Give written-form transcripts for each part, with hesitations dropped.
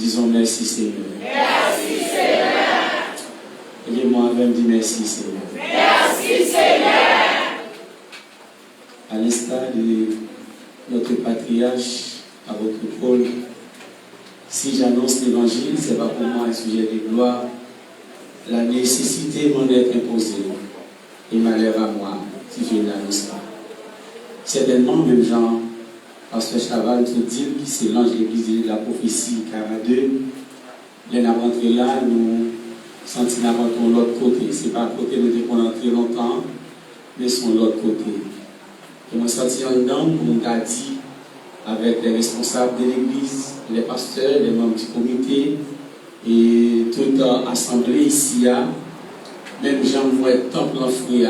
Disons merci Seigneur. Merci Seigneur. Et moi-même dis merci Seigneur. Merci Seigneur. À l'instar de notre patriarche, à votre Paul, si j'annonce l'évangile, ce n'est pas pour moi un sujet de gloire. La nécessité m'en est imposée. Et malheur à moi si je n'annonce pas. Certainement, même Jean, Pasteur Chaval, tout dit que c'est l'ange de l'église de la prophétie 42. Les n'a rentré là, nous sentons de l'autre côté. Ce n'est pas le côté où nous avons entré longtemps, mais c'est l'autre côté. Et moi, sorti en dedans, on a dit avec les responsables de l'église, les pasteurs, les membres du comité et toute assemblée ici, même Jean voit le temple en fruit,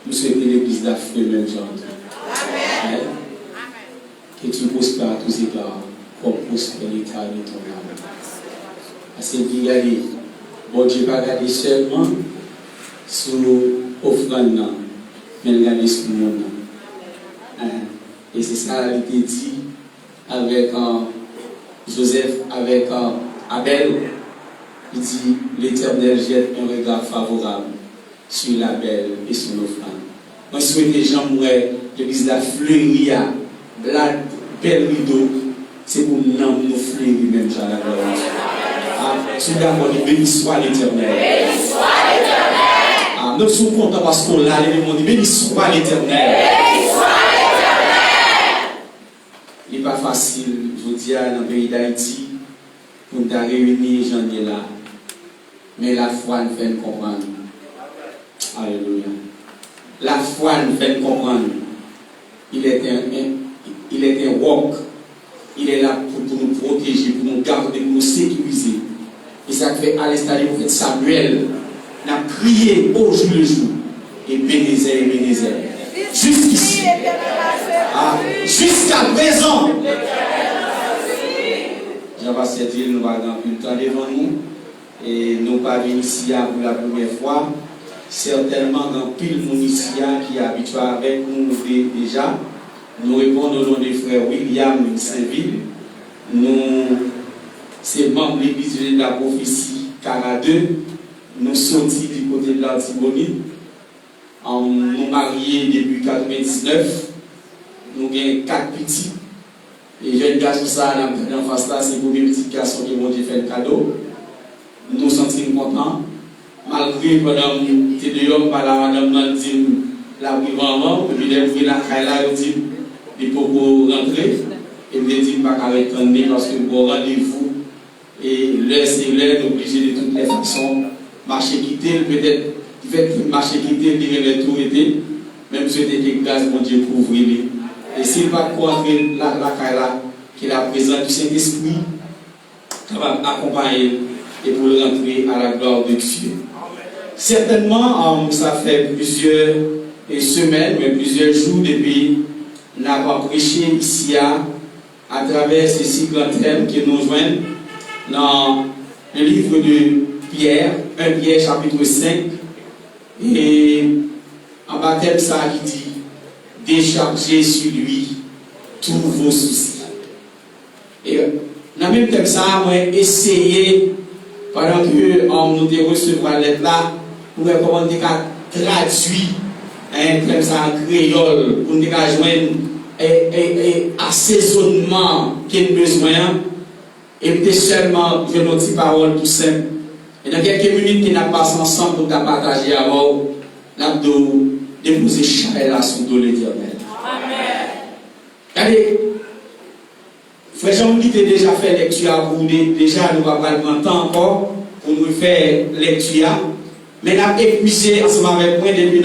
nous souhaitons l'église d'Afrique, même Jean. Amen. Que tu prospères à tous égards, comme prospère l'état de ton âme. Parce que regardez, bon Dieu va regarder seulement sur l'offrande, mais regarder sur le monde. Et c'est ça qu'il dit avec Joseph, avec Abel. Il dit l'Éternel jette un regard favorable sur l'Abel et sur l'offrande. Moi, je souhaite que les gens mourraient, l'église la fleurie, la belle rideau, c'est pour nous fleurir même, Jean la gloire. Si vous avez béni soit l'Éternel. Béni soit l'Éternel. Nous sommes contents parce qu'on l'a, les gens dit béni soit l'Éternel. Béni soit l'Éternel. Il n'est pas facile, je vous dis, dans le pays d'Haïti, pour nous réunir, j'en ai là. Mais la foi nous fait comprendre. Alléluia. La foi nous fait comprendre. Il est un roc. Il est là pour nous protéger, pour nous garder, pour nous sécuriser. Et ça fait à l'instar du prophète Samuel, n'a prié au jour le jour. Et Bénézer. Jusqu'ici. Jusqu'à présent. Jean-Baptiste dit, nous avons plus de temps devant nous. Et nous pas venir ici pour la première fois. Certainement, dans pile mon ici qui est habitué avec nous déjà. Nous répondons au nom du frère William Saint-Ville. Nous, c'est membre de l'église de la prophétie 42. Nous sommes du côté de l'Antibonite. Nous mariés depuis 1999. Nous avons 4 petits. Et jeunes garçons, ça, en face là, c'est pour mes petits garçons qui vont faire le cadeau. Nous nous sentons contents. Malgré pendant que les hommes par la madame dans le dit la privant, et puis les la caille dit il faut rentrer. Et me dit pas qu'à retourner parce que bon rendez-vous et l'heure c'est l'heure, obligé de toutes les façons. Marcher quitter, peut-être fait marcher quitter, dire les tout été, même souhaiter que grâce mon Dieu pour ouvrir. Et s'il va rentrer la caille là, qu'il a présent du Saint-Esprit, ça va accompagner et pour le rentrer à la gloire de Dieu. Certainement, ça fait plusieurs semaines, mais plusieurs jours depuis nous avons prêché ici à travers ces 6 grands thèmes qui nous joignent dans le livre de Pierre, 1 Pierre chapitre 5, et en baptême ça qui dit déchargez sur lui tous vos soucis. Et dans le même thème ça, moi essayé pendant que nous devons recevoir la lettre là, pour comment on traduit un ça en créole, pour nous joindre un assaisonnement qu'il y a besoin, et peut-être seulement je nos petites paroles tout simple. Et dans quelques minutes qui nous passons ensemble pour partager à vous, nous avons déposé chaque là sur de l'Éternel. Amen. Regardez, frère Jean qui a déjà fait lecture pour nous, déjà nous va pas le temps encore pour nous faire lecture. Mais nous avons épuisé ensemble avec moi depuis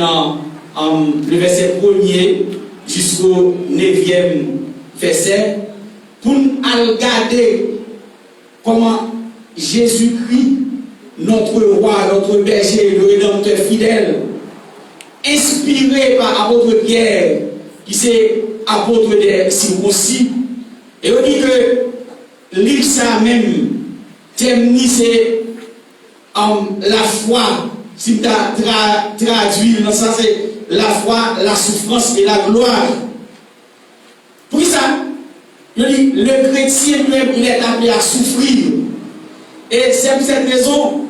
le verset 1er jusqu'au 9e verset pour nous regarder comment Jésus-Christ, notre roi, notre berger, le rédempteur fidèle, inspiré par l'apôtre Pierre, qui est apôtre des circoncis, et on dit que livre ça même, termine c'est la foi. Si tu as traduit dans ça, c'est la foi, la souffrance et la gloire. Pour ça, je dis, le chrétien lui-même, il est appelé à souffrir. Et c'est pour cette raison,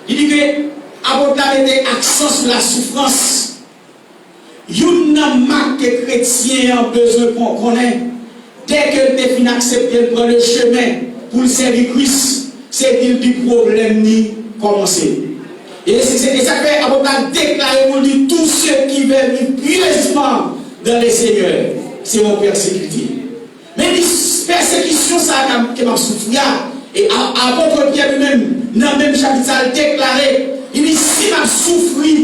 il dit que l'apôtre a mis accent sur la souffrance. Une marque que chrétien a besoin qu'on connaisse. Dès que tu finis d'accepter de prendre le chemin pour le servir Christ, c'est qu'il du problème ni commencer. Et ça fait l'apôtre a déclaré pour dire tous ceux qui veulent vivre pieusement dans les seigneurs, c'est mon persécuté. Mais les persécutions, ça qui m'a souffert. Et apôtre Pierre lui-même, dans le même chapitre, ça a déclaré. Il dit si m'a souffert,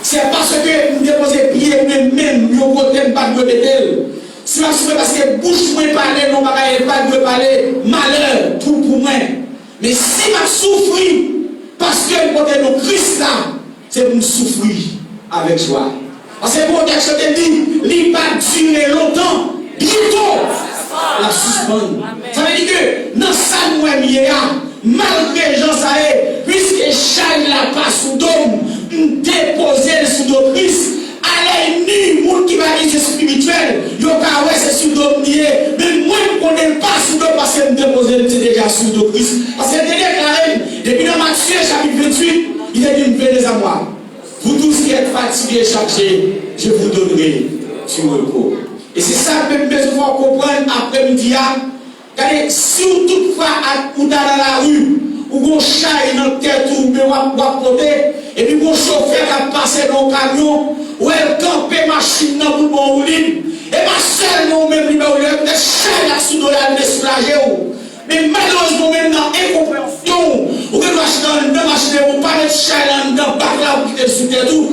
c'est parce que nous déposons pied même, nous ne pas de bétel. Si m'a souffert parce que bouche moi parler, non pas de parler, malheur pour moi. Mais si m'a souffert, parce que nous Christ là, c'est pour nous souffrir avec joie. Parce que pour que dit, il va durer longtemps, bientôt, la suspendre. Ça veut dire que dans ça, nous malgré Jean Saé, puisque Charles n'a pas sous dôme, déposer sous dôme Christ, allez nu, monde qui va dire spirituel, il y a c'est sous dôme nié, mais moi je ne connais pas sous dôme parce que déposer c'est déjà sous dôme Christ. Parce que c'est déclaré, depuis dans Matthieu chapitre 28, il a dit venez à moi. Vous tous qui êtes fatigués et chargés, je vous donnerai du repos. Et c'est ça que nous devons comprendre après-midi. Regardez, si vous toutefois vous dans la rue, ou vous chaille dans la tête, ou vous pouvez et puis vous chauffeur qui passe dans le camion, ou elle campe machine dans le bon libre, et ma soeur, nous même, il y a chaille là sous la soulager. Mais malheureusement, même dans l'incompréhension, ou que dans la machine, vous parlez de chaille dans le bac là, vous quittez sous terre tout.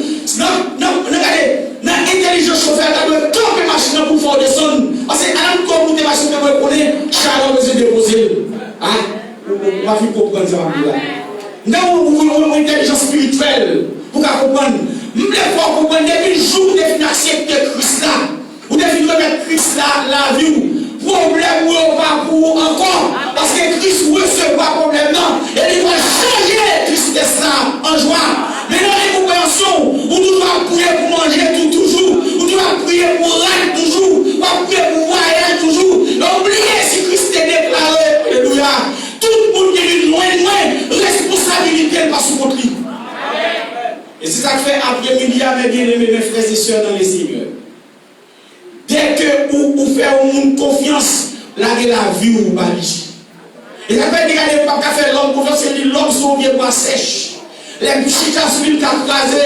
Regardez, dans l'intelligence chauffeur, vous devez camper machine pour faire descendre. Parce que à l'encore, vous devez machine pour connaître, chaille là, vous devez déposer. On va vite comprendre ça. Nous avons une intelligence spirituelle pour comprendre. Nous devons comprendre depuis le jour où vous devez accepter Christ là. Vous devez remettre Christ là, la vie. Problème ou pas pour encore. Parce que Christ recevra problème non. Et il va changer tristesse là en joie. Mais dans l'incompréhension, où tu dois prier pour manger toujours. Où tu dois prier pour râler toujours. Tu dois prier pour voyager toujours. Oubliez si Christ est déclaré. Alléluia. Tout le monde qui est loin, responsabilité pas sous contre lui. Et c'est ça que fait après-midi, mes bien-aimés, mes frères et sœurs dans les seigneurs. Dès que vous faites au monde confiance, la vie ou pas. Et ça fait regarder pas qu'à faire l'homme confiance, c'est l'homme son vieux bois sèche. Les petits casses qui crasé.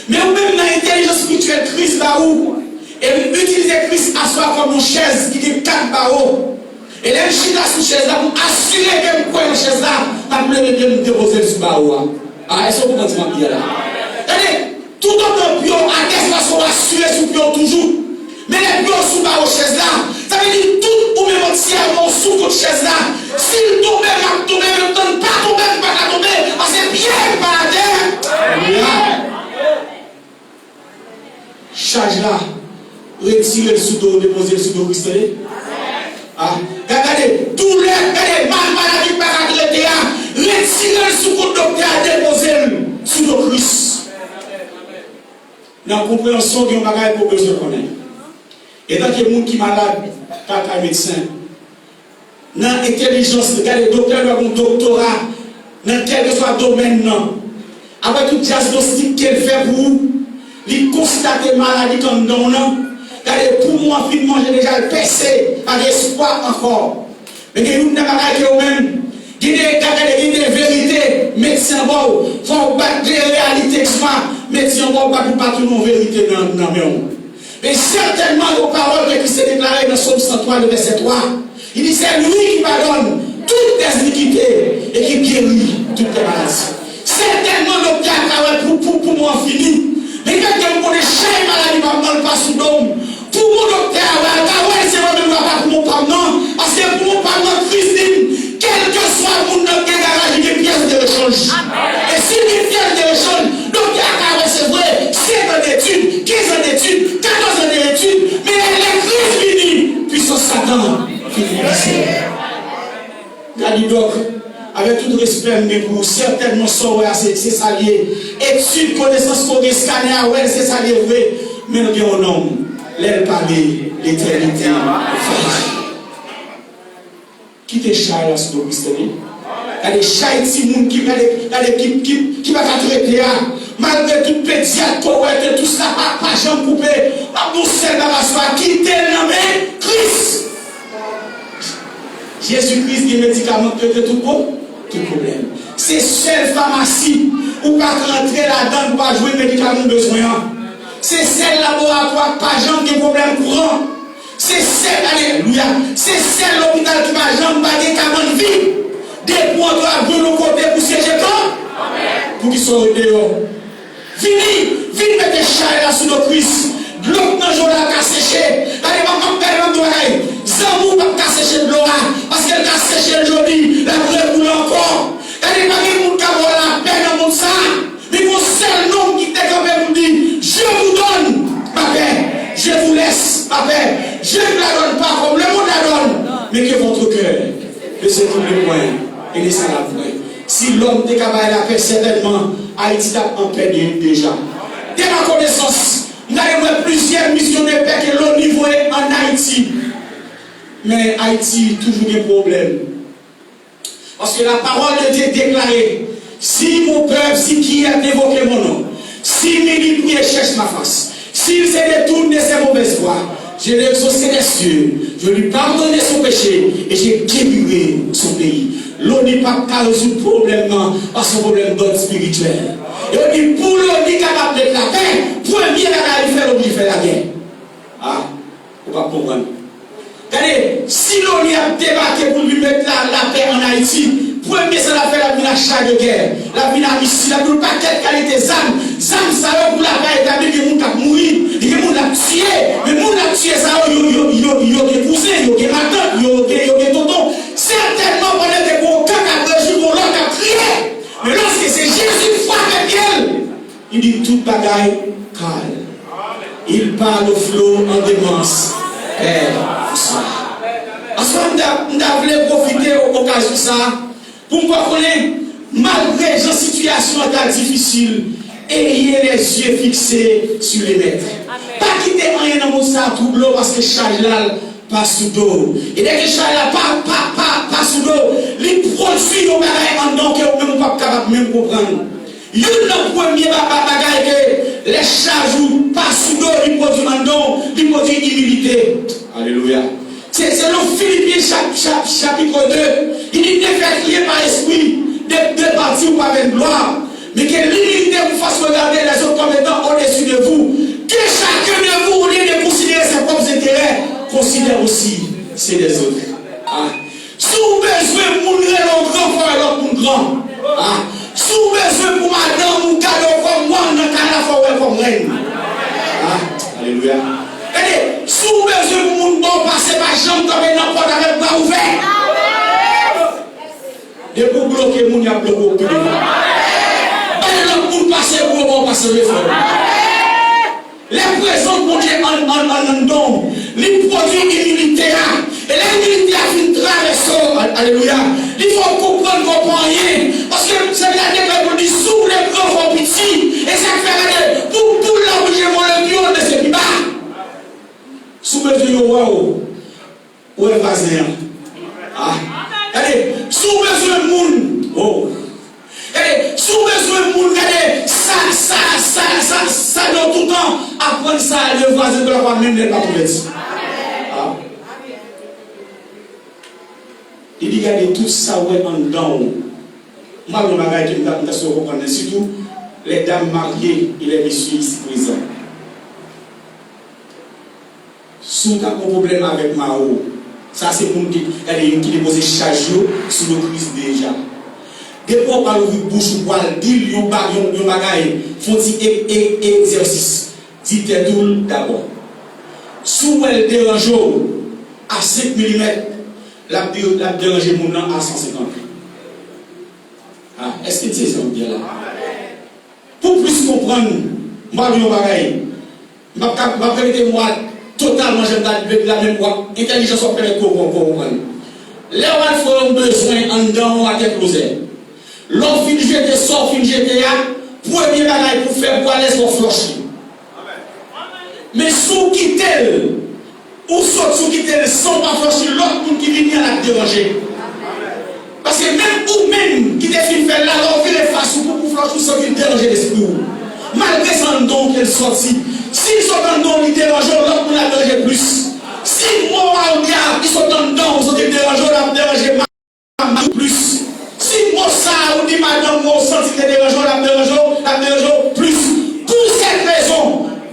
Mais vous même dans l'intelligence spirituelle, Christ là où, et vous utilisez Christ à soi comme une chaise qui dit 4 barreaux. Et les chita sous chaise là, pour assurer que vous prenez la chaise là, vous pouvez bien me déposer sur barreau. Ah, est-ce que vous comprenez ma là? Regardez, tout autant pion, à quelle façon assurer sous pion toujours. Mais les pions sous barreau chaise là, ça veut dire tout ou même votre cerveau sous votre chaise là. S'il tombe, il tombe, il ne donne pas tomber, il ne va pas tomber, parce que bien par la terre. Charge là, retirez le sous-dos, déposez le sous-dos Christ. Regardez, douleur, regardez, maladie par la terre, retirez le sous-dos docteur, déposez le sous-dos Christ. Dans la compréhension de bagage pour besoin de connaître. Et dans les gens qui sont malades, pas un médecin. Dans l'intelligence, regardez, les docteurs ont un doctorat, dans quel que soit le domaine, non. Avec tout diagnostic qu'elle fait pour vous, il constate la maladie comme non, non. Regardez, pour moi, finalement, j'ai déjà percé, pas d'espoir encore. Mais il y a une bagage qui est même. Il y a des vérités, médecins, il faut battre des réalités, médecins, il faut battre tout la vérité dans le monde. Mais certainement, aux paroles qui s'est déclarées dans Somme 103, le verset 3, il dit c'est lui qui pardonne toutes tes iniquités et qui guérit toutes tes maladies. Certainement, le docteur pour moi fini. Mais quelqu'un qui connaît chaque maladie, pas sous l'homme. Pour mon docteur, c'est moi-même pas pour mon pardon. Parce que pour mon pardon, Christine, quel que soit le monde dans le garage, il y a des pièces de rechange. Et si il y a des pièces de rechange, docteur, c'est vrai, 7 ans d'études, 15 ans d'études, 14 ans d'études, mais les crises finis, puissance Satan, fini. Donc, avec tout respect, mais pour certainement sauver c'est salier. Études, connaissances, pour des scanners, ouais, c'est salier, vrai. Mais nous avons un homme, l'aile parler, l'éternité. Qui te charge sur le Christ? Il y a des chaïtis qui va traiter. Malgré tout pédiatre, tout ça, pas jamais coupé. Nous sommes quitter la main Christ. Jésus-Christ qui médicament traite tout problème. C'est seule pharmacie où pas rentrer là-dedans pour pas jouer médicaments besoin. C'est seul laboratoire pas jamais de problème courant. C'est seul, alléluia, c'est seul l'hôpital qui va jamais pas de vie. Des points doivent de nos côtés pour siéger quand? Pour qu'ils soient dehors. Vini mettre des chats là sous nos cuisses. De l'eau dans le jour là, qu'à sécher. Allez, on va faire un travail. Zamou va qu'à sécher de l'eau là. Parce qu'elle a séché le joli. La brûle boule encore. Allez, pas de monde qui a la paix dans le monde ça. Mais mon seul nom qui t'est quand même vous dit, je vous donne ma paix. Je vous laisse ma paix. Je ne la donne pas comme le monde la donne. Mais que votre cœur ne se trouve point. Et laissez la paix. Si l'homme était capable de la paix, certainement, Haïti a en paix déjà. Dès ma connaissance, nous avons plusieurs missions de paix que l'on niveau en Haïti. Mais Haïti, toujours des problèmes. Parce que la parole de Dieu est déclarée. Si mon peuple, si qui a évoqué mon nom, si mes prières cherchent ma face, s'il se détourne de ses mauvaises voies, je l'ai exaucé des cieux, je lui pardonne son péché et j'ai guéri son pays. L'on n'est pas qu'à résoudre le problème, parce que problème d'ordre spirituel. Et on dit pour l'on est capable de la paix, premier la il fait la guerre. Ah, on va comprendre. Regardez, si l'on a débarqué pour lui mettre la paix en Haïti, premier ça l'a fait la vie à char de guerre, la vie à missile, la vie pas quelle qualité d'âme. Zam ça pour la paix établie, il y a des gens qui mourent, il y a des gens qui ont tué, mais les gens qui ont tué ça, ils ont des cousins, ils ont des matins, ils ont des tontons. Certainement, on est des bons cas qui ont reçu pour l'autre qui a crié. Mais lorsque c'est Jésus frappe elle, il dit toute bagaille calme. Il parle au flot en démence. Ensuite, nous avons profité de l'occasion de ça pour nous connaître, malgré la situation difficile, ayez les yeux fixés sur les maîtres. Pas quitter rien dans mon sac tout l'eau parce que charge là pas sous d'eau. Et dès que charge là pas sous d'eau, les produits nous bagaille en donc que nous pas capable même comprendre. Il y a le premier bagaille que les charges pas sous d'eau, les produits en don, les produits humilité. Alléluia. C'est le Philippiens chapitre 2. Il dit de faire crier par esprit, de partir ou pas avec gloire. Mais que l'humilité vous fasse regarder les autres comme étant au-dessus de vous. Que chacun de vous, au lieu de considérer ses propres intérêts, considère aussi ceux des autres. Ah. Si vous avez besoin de mon grand frère et l'autre grand. Ah. Si vous avez besoin pour madame ou cadeau comme moi, on a un frère comme reine. Ah. Alléluia. Regardez, si vous avez besoin pour mon bon passer par jambe comme une porte avec bras ouverts. Et pour bloquer mon, il y a bloqué au plus de vous. Pour passer pour le bon passer le feu. Les présents pour Dieu en don, les produits militaires, et les militaires qui traversent, alléluia, il faut comprendre qu'on prend rien, parce que c'est la déclaration pour dire sous les grands font pitié, et ça fait pour l'envoyer le pion de ce bas. Sous le pion, waouh, où est Vaséen? Ah, allez, sous le monde, oh. Et si vous avez besoin de monde, ça dans tout le temps, apprendre ça à le voisin de la voix même n'est pas pour le dire. Il dit, regardez tout ça, ouais, en dedans. Moi, je vais vous comprendre, surtout les dames mariées et les messieurs ici présents. Si vous avez un problème avec Mao, ça c'est pour nous qui dépose chaque jour sur le Christ déjà. Des fois, on parle de bouche ou poil, dit yon bagaille, font exercice. Dites tout d'abord. Si elle dérange à 5 mm, la dérange mon à 150. Ah, est-ce que c'est ça bien là? Pour plus comprendre, moi, yon bagaille, ma permettez moi totalement, j'aime la même voix, intelligence au père pour comprendre. Les gens ont besoin en dedans à tête closée. L'on fin jeter sort, fin GTA, premier bagaille pour faire boire les eaux flochis. Mais sous quitter, ou sous quitter sans pas flochir, l'autre monde qui vient la déranger. Parce que même pour qui te fait faire là, on fait les faces pour pouvoir tout ça qui dérange l'esprit. Malgré son don qu'elle sortit, s'ils sont en don, ils dérangent, l'autre on a dérangé plus. Si moi, ils sont en don, ils sont dérangés, on a dérangé plus. Si moi, ça, on dit madame, moi, on sent que dérangeant, on a dérangé plus. Pour cette raison,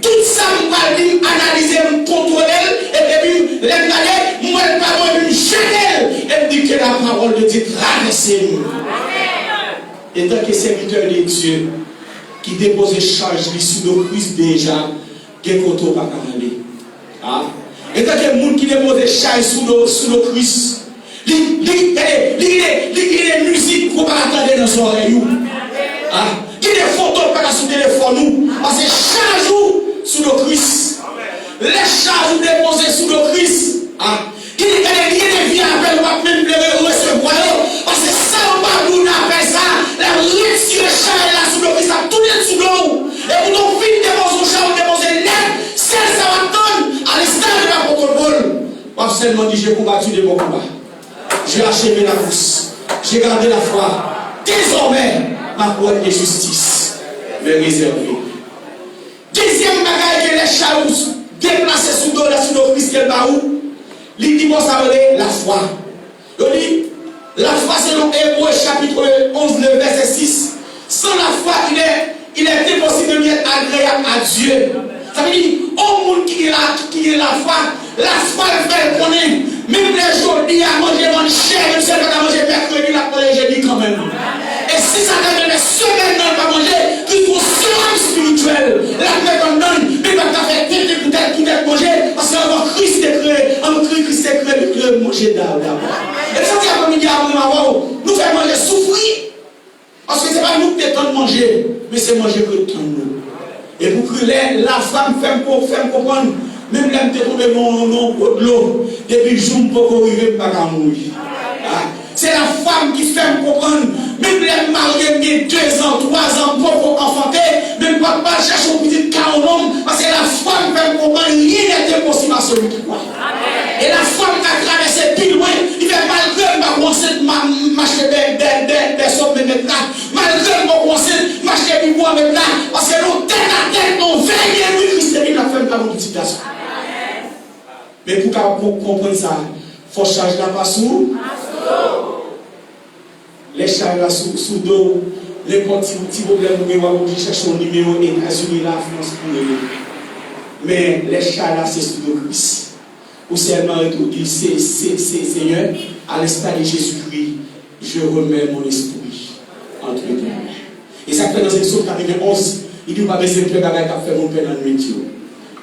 tout ça, on va analyser, contrôler, et puis, les regarder, moi, le pardon, et puis, jeter, et puis, que la parole de Dieu traverse nous. Et tant que serviteur de Dieu, qui dépose charge sous le Christ déjà, qui koto pas aller. Ah. Et tant que le monde qui dépose charge sous le Christ, les musiques qu'on va attendre dans son oreille. Ah. Qui les photos pas sur le téléphone nous, parce que chaque jour sous le Christ. Les charges déposées sous le Christ. Ah. Qui les vies appelle ou même le recevoir. Parce que ça, on va nous appeler ça. La retirer charge là sous le Christ, ça tourne sous l'eau. Et pour ton fils déposer charge, déposer net, celle ça va donner à l'instant de la protocole. Pas seulement dit j'ai combattu de mon combat. J'ai achevé la course. J'ai gardé la foi. Désormais, ma couronne de justice me réservée. Deuxième bagaille que les charous déplacés sous le Christ qu'elle va où? Il dit, ça veut dire la foi. Il dit, la foi selon Hébreux chapitre 11, le verset 6. Sans la foi, il est impossible de être agréable à Dieu. Ça veut dire, au monde qui est la foi le fait connaître. Même les jours, il a mangé mon chair, même si elle a mangé mercredi, la première jeudi quand même. Et si ça devait les semaines dans le manger, il faut serum spirituel. La paix qu'on donne, mais pas faire peut-être manger, parce qu'en Christ est créé, en Christ est créé, il peut manger d'abord. Et ça, c'est la première nous fait manger souffrir. Parce que ce n'est pas nous qui devons manger, mais c'est manger que tout nous. Et pour que la femme fait comprendre, même là, je trouvé mon nom de l'eau, depuis le jour où je ne peux pas mourir. C'est la femme qui fait comprendre, même les mariés, 2 ans, 3 ans, pour enfanter, même pas chercher un petit cas au nom, parce que la femme fait comprendre, rien n'est impossible à celui qui croit. Et la femme qui a traversé plus loin, il fait malgré ma conseil de m'acheter des sommes de mettre là, malgré mon conseil de m'acheter du bois mettre là, parce que nous, tête à tête, nous veillons, oui, Christ est la femme qui a une situation. Mais pour comprendre ça, il faut charger la passe sous. Les charges là sous dos, les petits problèmes où on cherche un numéro États-Unis, la France pour eux. Mais les charges là, c'est sous le Christ. Ou seulement dire, c'est Seigneur, à l'instar de Jésus-Christ, je remets mon esprit entre tes mains. Et ça fait dans Exode 91, il dit, pas besoin de faire mon père dans le métier.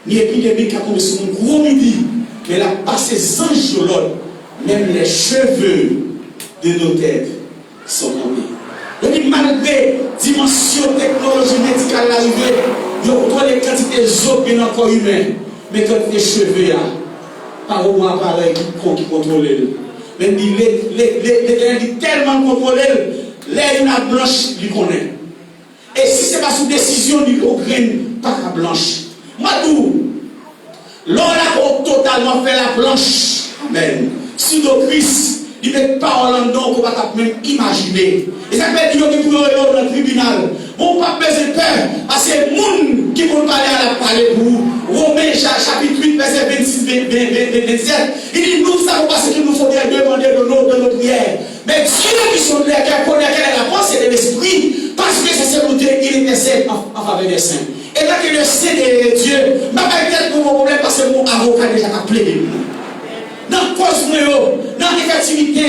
Ni épidémie qui a tombé sur mon gros midi, mais là, par ces anges de l'ordre, même les cheveux de nos têtes sont tombés. Donc, malgré la dimension technologie médicale arrivée, il y a des quantités d'eau qui sont encore humaines, mais quand les cheveux, par un appareil qui contrôle. Mais il est tellement contrôlé, l'air blanche, il connaît. Et si ce n'est pas sous décision, il ne pas la blanche. Moi, tout, l'on a totalement fait la blanche. Amen. Sous le Christ, il met parole en nom qu'on va même imaginer. Et ça fait dire que pour dans le tribunal, on ne peut pas peser peur, parce que les gens qui vont parler à la parler pour Romains chapitre 8, verset 26-27, il dit nous savons parce qu'il nous faut demander de nos prières. Mais Dieu qui sont là, qui connaît quelle est la pensée de l'esprit, parce que c'est ce côté, il intercède en faveur des saints. Et là que le Saint de Dieu, je ne vais pas peut-être pour mon problème parce que mon avocat déjà a plaidé. Dans le cause, dans l'effectivité,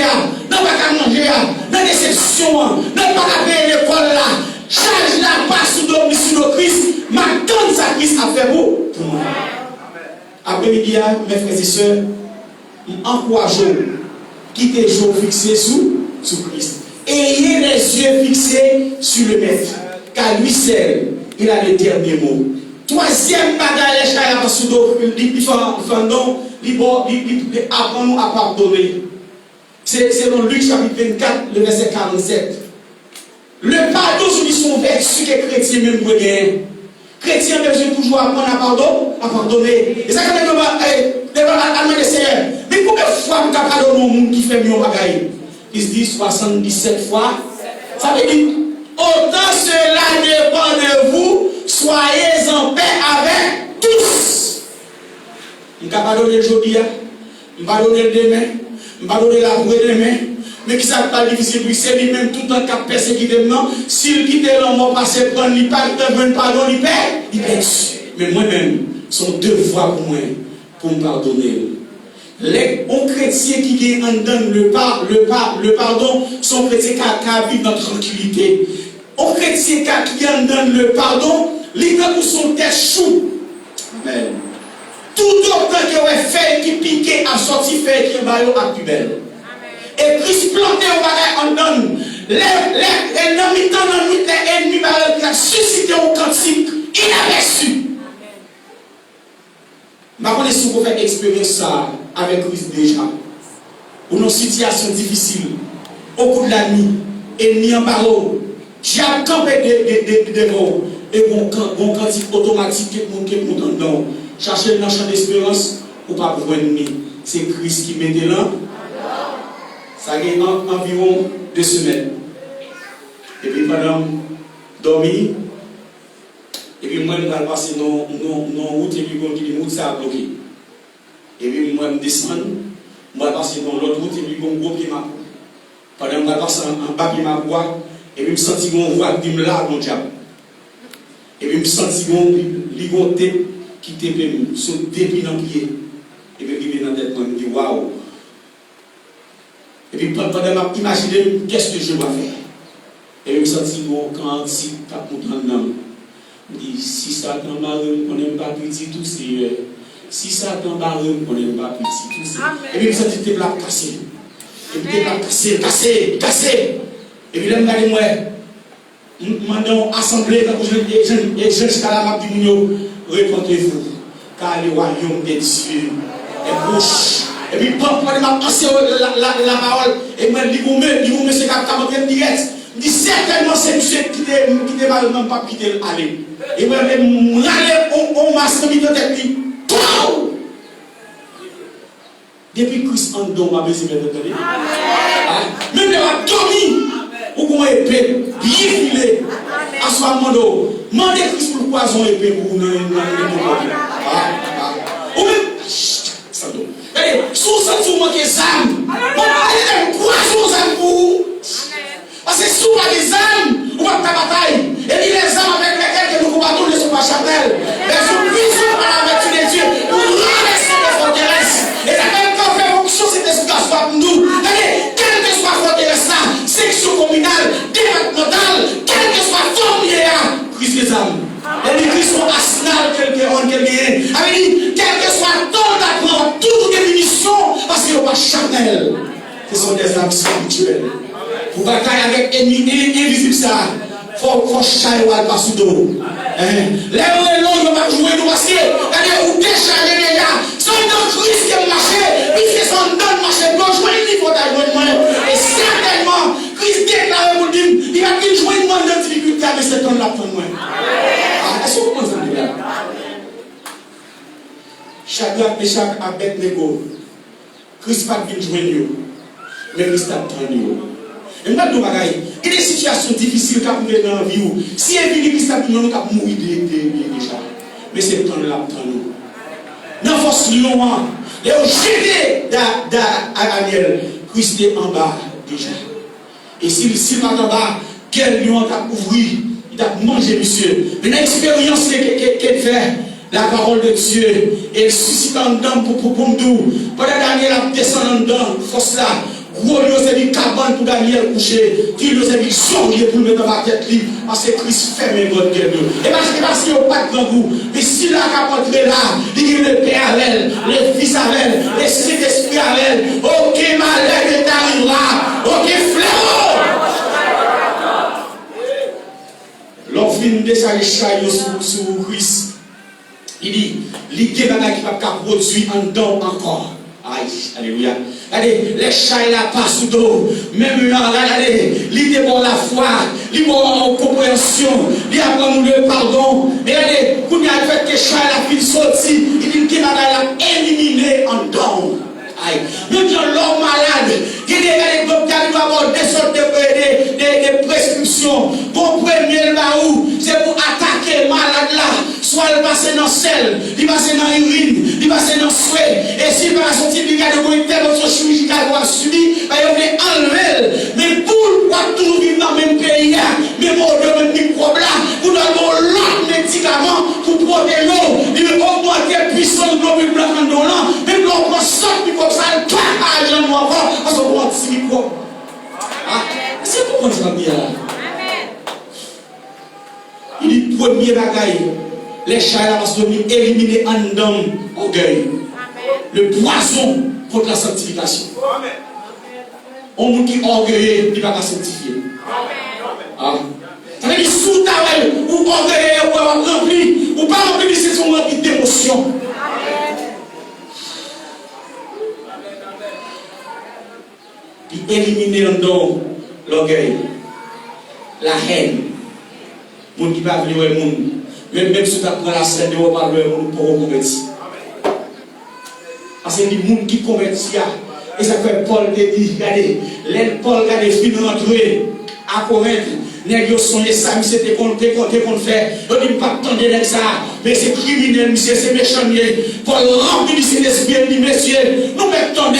dans le manger, dans la déception, dans le pas payer l'école là, charge la passe sous le Christ, m'attends ça Christ a fait pour moi. Après-midi, mes frères et sœurs, encourageons, quittez les jours fixés sous Christ. Ayez les yeux fixés sur le Maître, car lui seul, il a le dernier mot. Troisième bagaille, les chars sous il apprend-nous à pardonner. C'est dans Luc chapitre 24, le verset 47. Le pardon, c'est son vertu que les chrétiens même pour gagner. Chrétiens besoin toujours apprendre à pardonner. Et ça, quand on va demander Seigneur, mais combien de fois on pardonne au monde qui fait mieux bagaille? Il se dit 77 fois Ça veut dire, autant cela dépend de vous, soyez en paix avec tous. Je ne vais pas donner le jeudi, je ne vais pas donner le demain, je ne vais pas donner l'après-demain. Mais qui ça pas difficile, c'est lui-même tout le temps qui a persécuté maintenant. S'il quitte l'homme, on passe prendre, il parle, il pardon, il perd. Mais moi-même, son devoir pour moi, pour me pardonner. Les chrétiens qui donne le pardon sont chrétiens qui vivent dans la tranquillité. Les chrétiens qui donne le pardon, les gens qui sont des choux. Amen. Tout autant que vous fait qui piquait à sortir fait qui est à plus belle. Et Christ planté au bagage en donne. Les ennemis qui ont suscité au cantique inaperçu. Je ne sais pas si vous faites expérience ça avec Christ déjà. Ou dans une situation difficile, au cours de la nuit, ennemi en barreau, j'ai campé des mots, et mon cantique automatique qui est monté dedans. Cherchez le champ d'espérance, ou pas pour ennemi. C'est Christ qui met là. Ça a environ 2 semaines. Et puis pendant dormir, et puis moi je vais passer dans route, et puis la route ça a bloqué. Et puis moi je descends, je vais passer dans l'autre route, et puis je vais m'a pendant que je vais passer en bas de ma voie, et puis je me sens que je voix qui me lave mon diable. Et puis je me sens que je vais tête qui te sur depuis dans le pied. Et puis je vais dans la tête, je me dis waouh. Et puis pendant que je m'imagine, qu'est-ce que je dois faire? Et je me sens que quand si tu as comprendre, je dis si Satan m'a on n'aime pas petit tout c'est. Si Satan m'a on n'aime pas petit tout c'est. Et puis je me sens que tu es cassé. Et puis tu es cassé. Et puis là, je me dis, moi, je demande assemblée, quand je suis jusqu'à la map du Mounio, répondez-vous, car le royaume des cieux est proche. Et puis, pendant que je m'a pensé la parole, et moi, je dis, monsieur Capitaine direct, je dis, certainement, c'est monsieur qui était mal, même pas quitter aller. Et moi, je me râle, on m'a mis dans tête, puis, depuis Christ en don, ma baisse, même le a dormi, ou comment épée, bien filé, à ce moment-là, demandez Christ pour poison épée pour nous, ou même, sous ça, vous manquez des âmes, on va aller poison aux âmes pour vous, parce que sous les âmes, on va ta bataille, et les âmes avec lesquelles nous combattons ne sont pas charnelles, mais sont puissantes par la vertu de Dieu, pour renverser les forteresses, et la même temps fait fonction, c'est ce que soit pour nous, quelle que soit forteresse là, section communale, départementale, quelle que soit forme, Christ les âmes. Et les Christ sont arsenal, quelqu'un, quelle que soit ton d'apprendre, toute définition, parce qu'ils ne sont pas charnels. Ce sont des âmes spirituelles. Pour batailler avec ennemi invisible, ça, il faut chailler ou pas sous dos. Les longs, on va jouer nous parce que, ou décharger les gars, sont dans Christ qui marché, puisque son don marché, pour jouer une niveau d'ajouement. Et certainement, Christ déclare pour dire, il va qu'il jouer une bonne difficulté avec cet homme-là pour moi. Est-ce que vous comprenez ça? Shadrach, Meshach, Abednego, Christ n'a pas de jouer, mais Christ a de et nous avons des situations difficiles qui ont été dans la vie. Si il vient Christ a dit, nous avons mourir déjà. Mais c'est le temps de la nous. Dans force lion, et au jeté d'Ariel, Christ est en bas déjà. Et s'il est en bas, quel lion t'a ouvert, il a mangé, monsieur. Une expérience qu'il fait, la parole de Dieu, et suscite en dedans pour nous. Pendant que Daniel a descendu dedans, force là. Gros lieu c'est une cabane pour Daniel coucher, qui nous a mis sonner pour mettre dans la tête libre, parce que Christ ferme votre gueule. Et parce qu'il n'y a pas de grand goût, mais si la capote est là, il y a le Père à elle, le Fils à elle, le Saint-Esprit à elle, ok malheur t'arrivera, ok fléau. L'on finit de décharger chaillot sur Christ. Il dit, il y a des gens qui ne peuvent pas produire en dedans encore. Aïe, alléluia. Allez, les chats là passent sous d'eau. Même là, allez, l'idée pour la foi, l'idée pour la compréhension, l'idée pour le pardon. Mais allez, quand il y a fait que les chats là puis sorti, il dit qu'il a éliminé en don. Aïe. Même dans l'homme malade, il y a des docteurs qui doivent avoir des sortes de prescriptions. tentation, bon premier baou, c'est pour attaquer malade là. Soit il passe dans le sel, il passe dans l'urine, il passe dans le souhait. Et si par son type de communautaire, votre chirurgical doit subir, il va enlever. Mais pour toujours vivre dans le même pays, même au même microbe là, pour donner l'autre médicament pour protéger l'eau, il va augmenter la puissance de globule blanc en donnant, même l'on prend ça, microbe, ça ne pas à l'argent encore, parce qu'on prend petit microbe. C'est pourquoi je vais dire là. Il dit premier bagaille. Les chats là vont se éliminer en dedans orgueil. Le poison contre la sanctification. On nous qui orgueilleux, il ne va pas sanctifier. Ça veut dire sous ta veille, ou orgueilleux, ou rempli, ou pas rempli, c'est son rempli d'émotion. Il éliminer en dedans l'orgueil, la haine. Moun qui va venir au monde. Même si tu as pris la scène de parler pour convertir. Parce que les gens qui convertissent, et ça fait Paul te dit, regardez, les Paul a des filles rentrées à Corinthe. Les gens sont les samis, c'était qu'on fait. On dit pas attendre avec ça, mais c'est criminel, monsieur, c'est méchant. Paul remplit de cet esprit, il dit, messieurs, nous mettons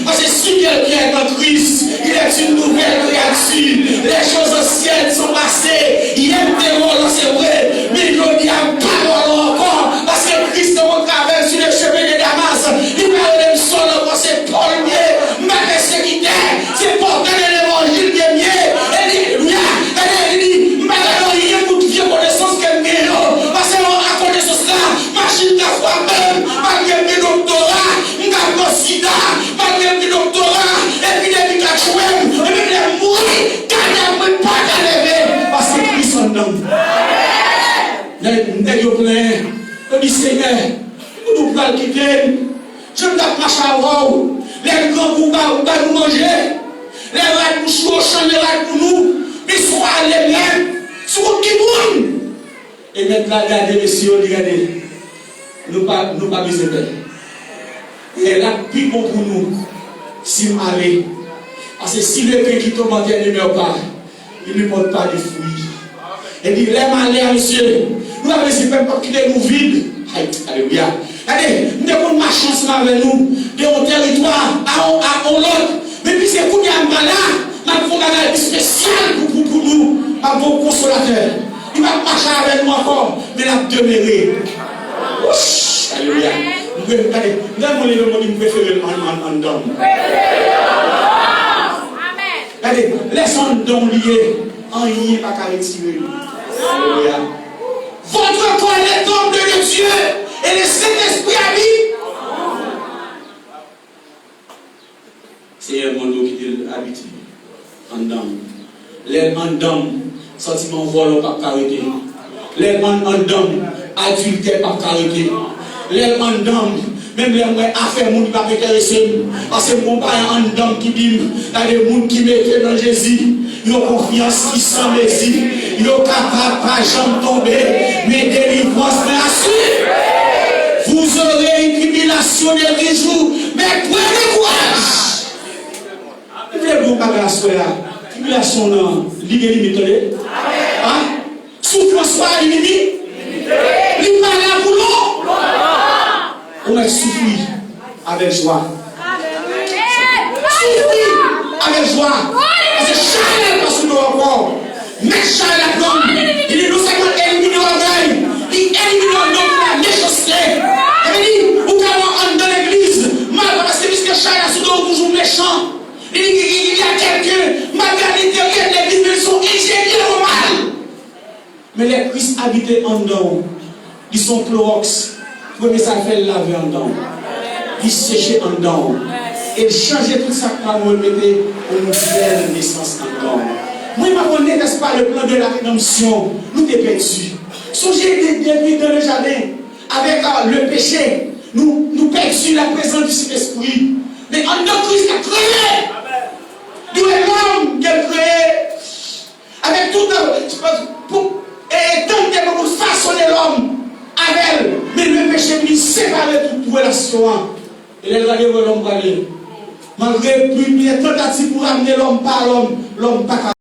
parce que si quelqu'un est en Christ, il est une nouvelle créature. Les choses anciennes sont passées. Il aime des rôles, c'est vrai, mais il n'y a pas encore. Parce que Christ est au travers sur le chemin de Damas. Il parle de son encore, c'est Paul mieux, ma persécuteur, c'est porter l'évangile qui est mieux. Alléluia. Il dit, maintenant, il y a beaucoup de vieux connaissances qu'elle met. Parce que à connaissance là, machine de foi même, malgré mes doctorats, malgré le sida, malgré mes doctorats, épidémie à chouem, et même les mourir, car il n'y a pas qu'à lever. Parce que Christ en homme. N'est-ce pas plein? On dit, Seigneur, nous pouvons le quitter. Je ne vais pas marcher à vous. Les grands coups vont nous manger. Les rats pour chou, les rats pour nous. Mais soit les mêmes, soit qui monde. Et maintenant, regardez, messieurs, regardez. Nous pas besoin de. Et là, plus bon pour nous, si nous allons. Parce que si le pays qui tombe ne meurt pas, il ne porte pas de fruits. Et dit, les malheurs, monsieur, nous avons essayé de quitter nous vides. Alléluia. Regardez, nous devons marcher ensemble avec nous, de mon territoire à l'autre. Mais puis c'est pour nous là, nous avons un bagage spécial pour nous, un bon consolateur. Il va marcher avec nous encore, mais il a demeuré. Alléluia. Nous avons le monde préféré en don. Regardez, laissons don lié, en rien pas qu'à retirer. Alléluia. Votre corps est le temple de Dieu et le Saint-Esprit habite. C'est un monde qui habite en dedans. Les en dedans, sentiments volants pas carrétés. Les en dedans, adultère pas carrétés. Les en dedans, même les affaires monde pas intéresser. Parce que mon père en dedans qui dit, il y a des gens qui mettent dans Jésus. Ils ont confiance qui s'en mesure. Ils sont capables pas jamais tomber. Mais délivrance mais assure. Vous aurez une tribulation de 10 jours. Mais prenez courage. Vous voulez vous pas grâce là. Tribulation non. Limité. Hein? Souffrance pas limité. Limité là pour nous. On va souffrir avec joie. Souffrir avec joie. Parce que Charles passe sur encore. Mais Charles a comme. Il est non seulement éliminé l'orgueil, il élimine la méchanceté. Il dit, vous pouvez avoir dans l'église, mal parce que puisque Charles a sur toujours méchant. Il dit qu'il y a quelqu'un, malgré l'intérieur de l'église, mais ils sont ingénieux au mal. Mais les Christ habités en dedans, ils sont chlorox. Premier ça fait laver en dedans. Ils sécher en dedans. Et changer tout ça pour nous mettre une nouvelle naissance en dedans. Moi, je ne n'est-ce pas le plan de la rédemption. Nous t'es perdus. Songez depuis dans le jardin, avec le péché, nous perdus la présence du Saint-Esprit. Mais en dedans, Christ a créé. Nous est l'homme qui a créé. Avec tout et tant que nous façonner l'homme avec, mais le péché vient séparer toute relation. Et les gars de l'homme, malgré plus de tentatives pour amener l'homme par l'homme, l'homme pas